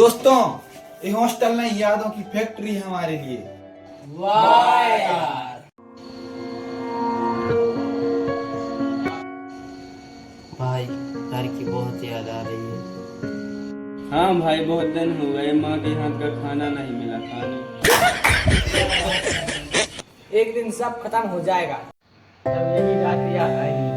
दोस्तों, ये हॉस्टल नहीं यादों की फैक्ट्री है हमारे लिए। वाह यार। भाई घर की बहुत याद आ रही है। हाँ भाई, बहुत दिन हो गए, माँ के हाथ का खाना नहीं मिला खाने। एक दिन सब खत्म हो जाएगा, तब यही रात याद आएगी।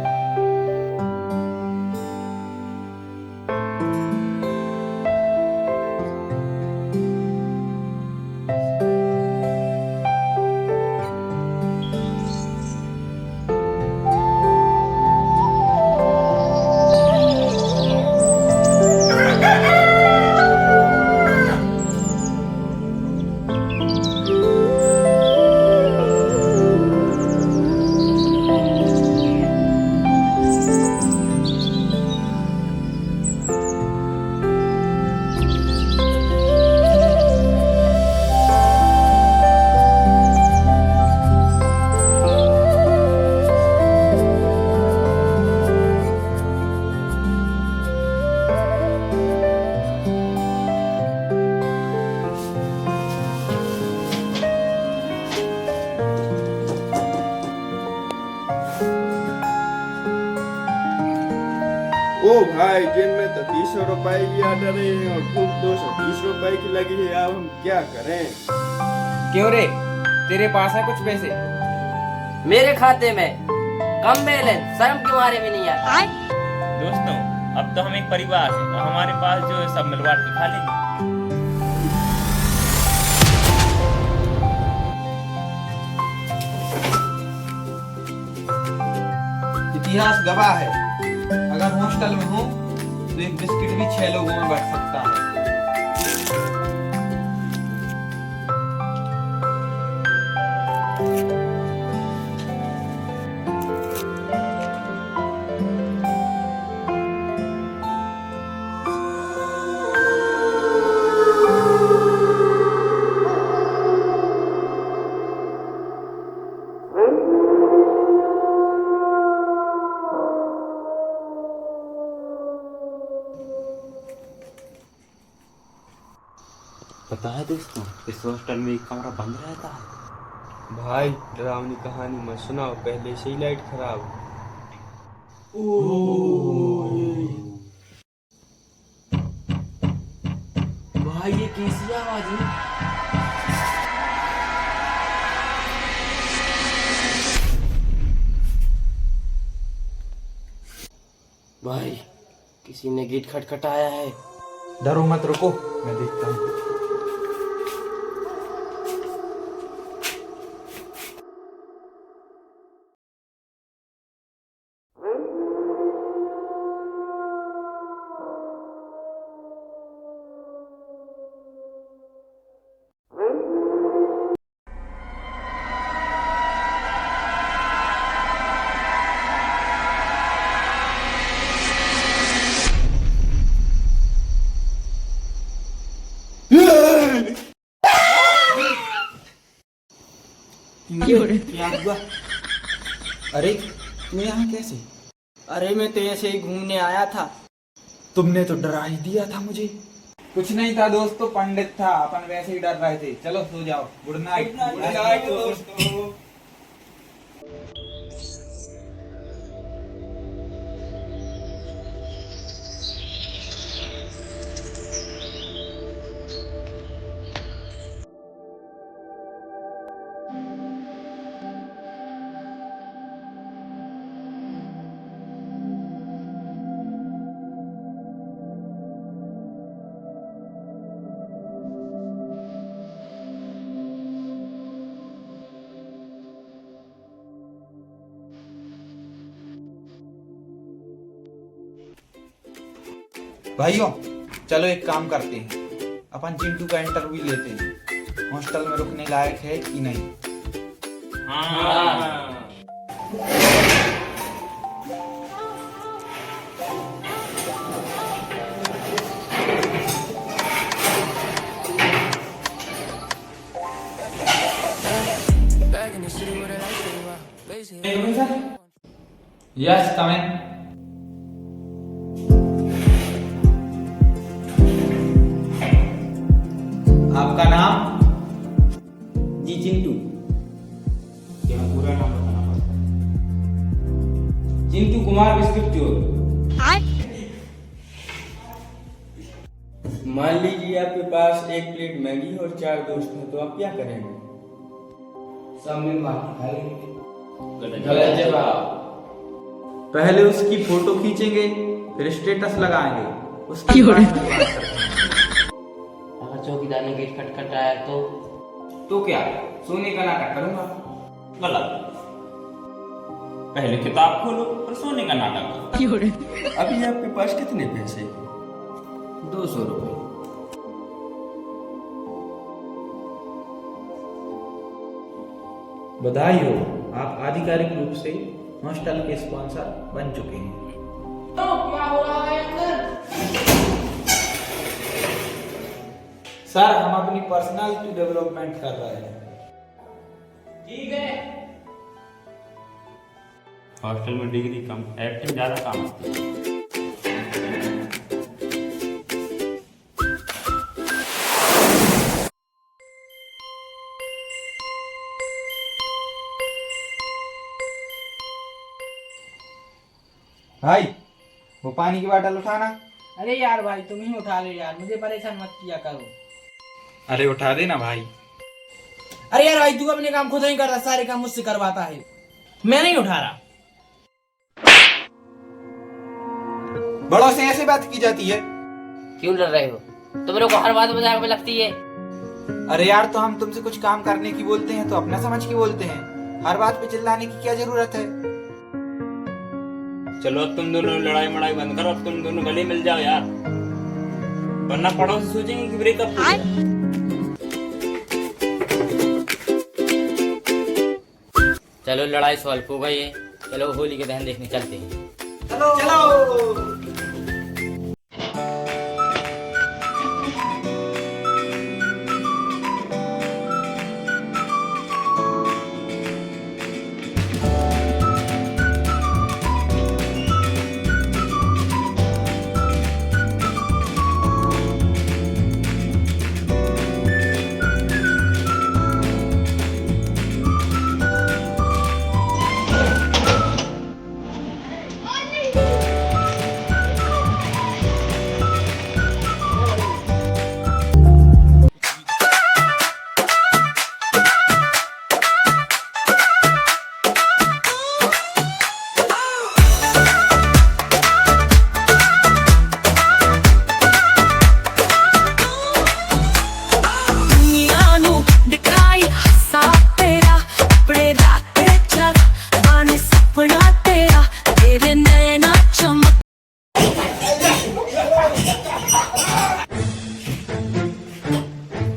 ओ भाई, जिम में तो 300 रुपए की ऑर्डर है और धूप 230 रुपए की लगी है। अब हम क्या करें? क्यों रे, तेरे पास है कुछ पैसे? मेरे खाते में कम बैलेंस, शर्म के मारे भी नहीं आता। दोस्तों, अब तो हम एक परिवार हैं और हमारे पास जो है सब मिलवा के खा लेंगे। इतिहास गवाह है, अगर हॉस्टल में हो तो एक बिस्किट भी 6 लोगों में बट सकता है। पता है दोस्तों, इस हॉस्टल में एक कमरा बंद रहता है। भाई, डरावनी कहानी मत सुनाओ, पहले से ही लाइट खराब। भाई ये कैसी आवाज है? भाई किसी ने गेट खटखटाया है। डरो मत, रुको, मैं देखता हूँ। क्या हुआ? अरे तू यहाँ कैसे? अरे मैं तो ऐसे ही घूमने आया था। तुमने तो डरा ही दिया था मुझे। कुछ नहीं था दोस्तों, पंडित था, अपन वैसे ही डर रहे थे। चलो सो जाओ, गुड नाइट। गुड नाइट दोस्तों। भाइयों, चलो एक काम करते हैं, अपन चिंटू का इंटरव्यू लेते हैं, हॉस्टल में रुकने लायक है कि नहीं। हाँ। यस, कम इन। आपका नाम? जी चिंटू। क्या पूरा नाम बताना पड़ता है? चिंटू कुमार बिस्कुट चोर। मान लीजिए आपके पास 1 प्लेट मैगी और 4 दोस्त हैं, तो आप क्या करेंगे? सब मिल बांट खा लेंगे। गलत जवाब। पहले उसकी फोटो खींचेंगे, फिर स्टेटस लगाएंगे, उसके बाद बात करते हैं। अगर चौकीदार ने गेट खटखटाया तो क्या सोने का नाटक करूंगा? गलत। पहले किताब खोलो और सोने का नाटक करो। अभी आपके पास कितने पैसे? 200 रुपए। बधाई हो, आप आधिकारिक रूप से हॉस्टल के स्पॉन्सर बन चुके हैं। तो क्या हो रहा है अंदर? सर, हम अपनी पर्सनालिटी डेवलपमेंट कर रहे हैं। ठीक है। हॉस्टल में डिग्री कम, एक्टिंग ज्यादा काम आती है। भाई, वो पानी की बोतल उठाना। अरे यार भाई, तुम ही उठा लो यार, मुझे परेशान मत किया करो। अरे उठा देना भाई। अरे यार भाई, तू अपने काम खुद नहीं करता, सारे काम मुझसे करवाता है। मैं नहीं उठा रहा। बड़ों से ऐसे बात की जाती है? क्यों डर रहे हो? तुम लोग को हर बात मजाक में लगती है। अरे यार, तो हम तुमसे कुछ काम करने की बोलते हैं तो अपना समझ के बोलते हैं। हर बात पे चिल्लाने की क्या जरूरत है? चलो अब तुम दोनों लड़ाई मड़ाई बंद करो, अब तुम दोनों गले मिल जाओ यार, वरना पड़ोसी सोचेंगे कि ब्रेकअप हो गया। चलो लड़ाई सॉल्व हो गई है, चलो होली के दहन देखने चलते हैं। चलो।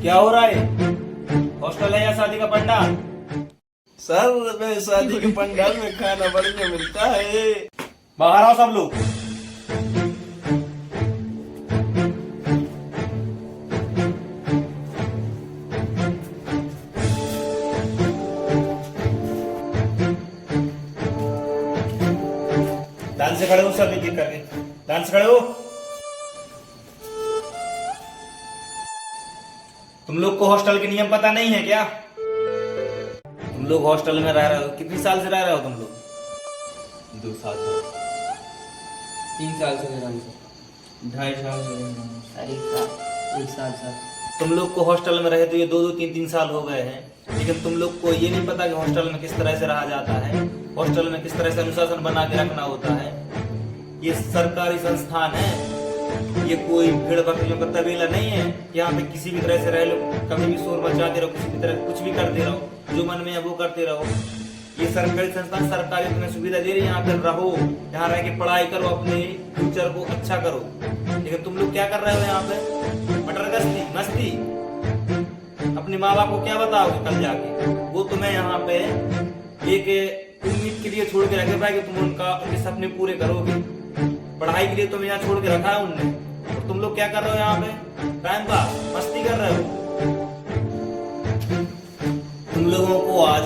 क्या हो रहा है? हॉस्टल है या शादी का पंडाल? सर, मैं शादी के पंडाल में खाना बढ़िया मिलता है। बाहर आओ सब लोग। ध्यान से खड़े हो सब, एक एक करके ध्यान से खड़े हो। तुम लोग को हॉस्टल के नियम पता नहीं है क्या? तुम लोग हॉस्टल में रह रहे हो, कितनी साल से रह रहे हो तुम लोग? 2 साल से। 3 साल से रहा हूं सर। 2.5 साल से रहा हूं। सर 1 साल सर। तुम लोग को हॉस्टल में रहे तो ये 2-2, 3-3 साल हो गए हैं, लेकिन तुम लोग को ये नहीं पता कि हॉस्टल में किस तरह से रहा जाता है, हॉस्टल में किस तरह से अनुशासन बना के रखना होता है। ये सरकारी संस्थान है, ये कोई भीड़ बकरियों का तबेला नहीं है। यहाँ पे किसी भी तरह से रह लो, कभी भी शोर मचाते रहो, किसी भी तरह कुछ भी करते रहो, जो मन में है वो करते रहो। ये सरकारी संस्थान, सरकारी तुम्हें सुविधा दे रही है, यहाँ पे रहो, यहाँ रह के पढ़ाई करो, अपने फ्यूचर को अच्छा करो। लेकिन तुम लोग क्या कर रहे हो यहाँ पे? मटर गश्ती मस्ती। अपने माँ बाप को क्या बताओगे कल जाके? वो तुम्हें यहाँ पे एक उम्मीद के लिए छोड़ के रखे पाए कि तुम उनके सपने पूरे करोगे। पढ़ाई के लिए तुम्हें यहाँ छोड़ के रखा है उनने, और तुम लोग क्या कर रहे हो यहाँ पे? टाइम पास, मस्ती कर रहे हो। तुम लोगों को आज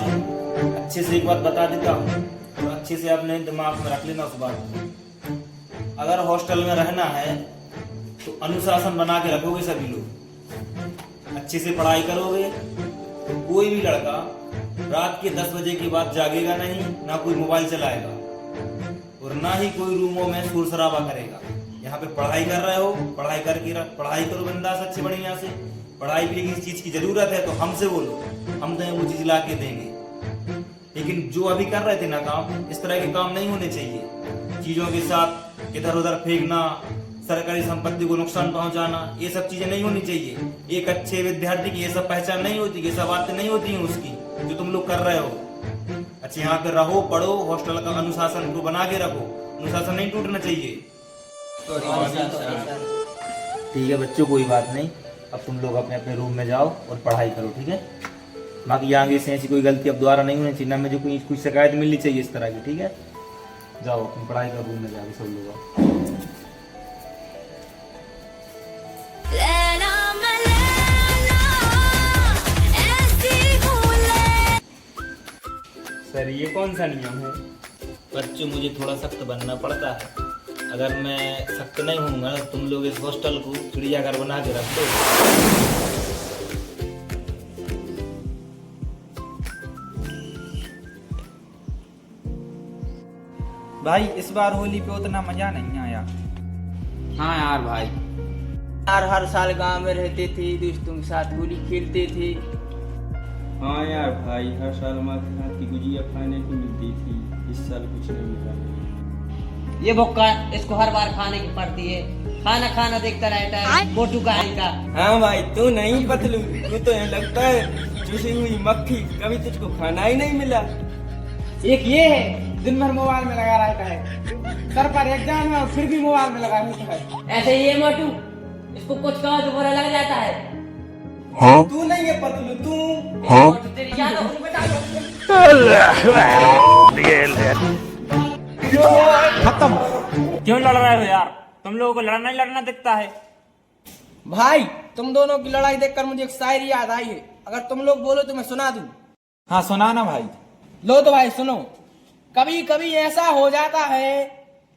अच्छे से एक बात बता देता हूँ और अच्छे से अपने दिमाग में रख लेना उस बात को। अगर हॉस्टल में रहना है तो अनुशासन बना के रखोगे सभी लोग, अच्छे से पढ़ाई करोगे तो कोई भी लड़का रात के 10 बजे के बाद जागेगा नहीं, ना कोई मोबाइल चलाएगा और ना ही कोई रूमों में शोर शराबा करेगा। यहाँ पे पढ़ाई कर रहे हो, पढ़ाई करो बिंदास अच्छे बढ़िया से। पढ़ाई के लिए किसी चीज की जरूरत है तो हमसे बोलो, हम तुम्हें वो चीज ला के देंगे। लेकिन जो अभी कर रहे थे ना काम, इस तरह के काम नहीं होने चाहिए। चीजों के साथ इधर उधर फेंकना, सरकारी संपत्ति को नुकसान पहुंचाना, ये सब चीजें नहीं होनी चाहिए। एक अच्छे विद्यार्थी की ये सब पहचान नहीं होती, ये सब बातें नहीं होती हैं उसकी, जो तुम लोग कर रहे हो। अच्छा, यहाँ पे रहो, पढ़ो, हॉस्टल का अनुशासन को बना के रखो, अनुशासन नहीं टूटना चाहिए। ठीक है बच्चों, कोई बात नहीं। अब तुम लोग अपने अपने रूम में जाओ और पढ़ाई करो, ठीक है। बाकी आगे से ऐसी कोई गलती अब दोबारा नहीं होनी चाहिए, ना मुझे कोई शिकायत मिलनी चाहिए इस तरह की, ठीक है। जाओ तुम पढ़ाई करो, रूम में जाके सब लोग। सर ये कौन सा नियम है? बच्चों मुझे थोड़ा सख्त बनना पड़ता है। अगर मैं सख्त नहीं होऊंगा तो तुम लोग इस हॉस्टल को चिड़ियाघर बना के रख दो। भाई इस बार होली पे उतना मजा नहीं आया। हाँ यार भाई, यार हर साल गांव में रहते थे, दोस्तों के साथ होली खेलते थे। हाँ यार भाई, हर साल हमारे हाथ की गुजिया खाने को मिलती थी, इस साल कुछ नहीं मिला। ये भुक्का, इसको हर बार खाने की पड़ती है, खाना खाना देखता रहता है मोटू कहानी का। हाँ भाई, तू नहीं पतलू, तू तो यहाँ लगता है चुसी हुई मक्खी, कभी तुझको खाना ही नहीं मिला। एक ये है, दिन भर मोबाइल में लगा रहता है, सर पर एग्जाम है और फिर भी मोबाइल में लगा रहता है। ऐसे ही है मोटू, इसको कुछ कहो तो बुरा लग जाता है। हाँ? तू नहीं है पतलू, तू। हाँ? तेरी याद हो बता खत्म। क्यों लड़ रहे हो यार? तुम लोगों को लड़ना ही लड़ना दिखता है। भाई तुम दोनों की लड़ाई देखकर मुझे एक शायरी याद आई है, अगर तुम लोग बोलो तो मैं सुना दूं। हाँ सुना ना भाई। लो तो भाई सुनो। कभी कभी ऐसा हो जाता है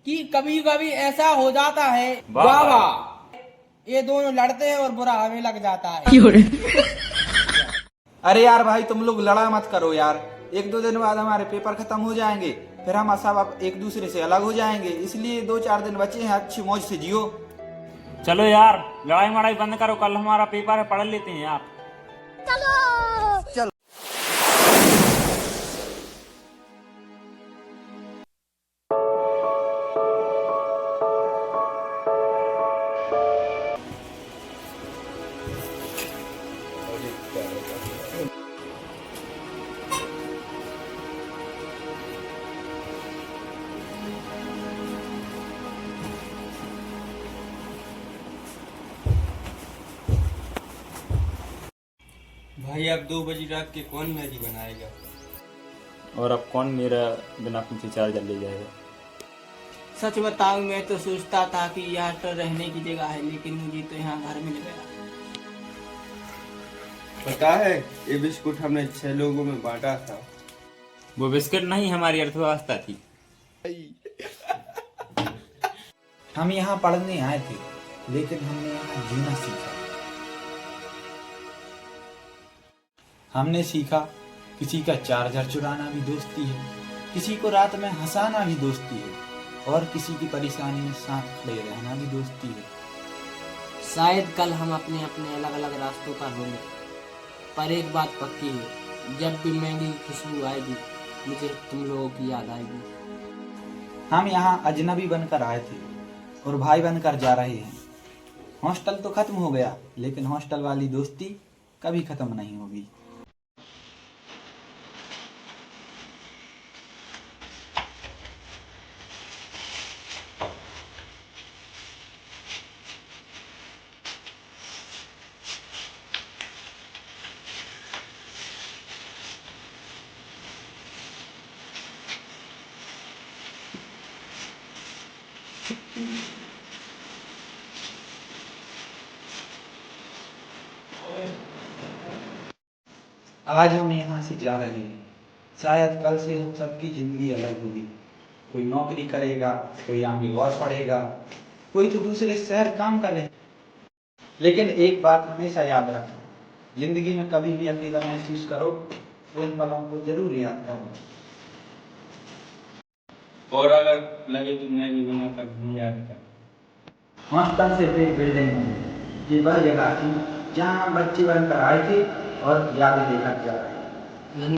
कि कभी कभी ऐसा हो जाता है, वाह वाह, ये दोनों लड़ते हैं और बुरा हमें लग जाता है। अरे यार भाई तुम लोग लड़ा मत करो यार, 1-2 दिन बाद हमारे पेपर खत्म हो जाएंगे, फिर हम सब एक दूसरे से अलग हो जाएंगे, इसलिए 2-4 दिन बचे हैं, अच्छी मौज से जियो। चलो यार लड़ाई मड़ाई बंद करो, कल हमारा पेपर है, पढ़ लेते हैं यार। भाई अब 2 बजे रात के कौन मैगी बनाएगा? और अब कौन मेरा बिना पूछे चार्जर ले जाएगा? सच बताऊं, मैं तो सोचता था कि यहाँ तो रहने की जगह है, लेकिन मुझे तो यहाँ घर मिल गया। पता है, ये बिस्कुट हमने 6 लोगों में बांटा था। वो बिस्किट नहीं, हमारी अर्थव्यवस्था थी। हम यहाँ पढ़ने आए थे, लेकिन हमने यहाँ जीना सीखा। हमने सीखा किसी का चार्जर चुराना भी दोस्ती है, किसी को रात में हंसाना भी दोस्ती है, और किसी की परेशानी में साथ खड़े रहना भी दोस्ती है। शायद कल हम अपने अपने अलग अलग रास्तों पर होंगे, पर एक बात पक्की है, जब भी मैगी की खुशबू आएगी मुझे तुम लोगों की याद आएगी। हम यहाँ अजनबी बनकर आए थे और भाई बनकर जा रहे हैं। हॉस्टल तो खत्म हो गया, लेकिन हॉस्टल वाली दोस्ती कभी खत्म नहीं होगी। आज हम यहाँ से जा रहे हैं, शायद कल से हम सबकी जिंदगी अलग होगी। कोई नौकरी करेगा, कोई आगे और पढ़ेगा, कोई तो दूसरे शहर काम करे। लेकिन एक बात हमेशा याद रखना, जिंदगी में कभी भी अकेला महसूस करो तो इन पलों को जरूर याद करो। और अगर लगे तो मैं भी बना कर भी याद कर। हॉस्टल से एक बिल्डिंग है, ये वह जगह थी जहाँ हम बच्चे बनकर आए थे और यादें लेकर जा रहे हैं।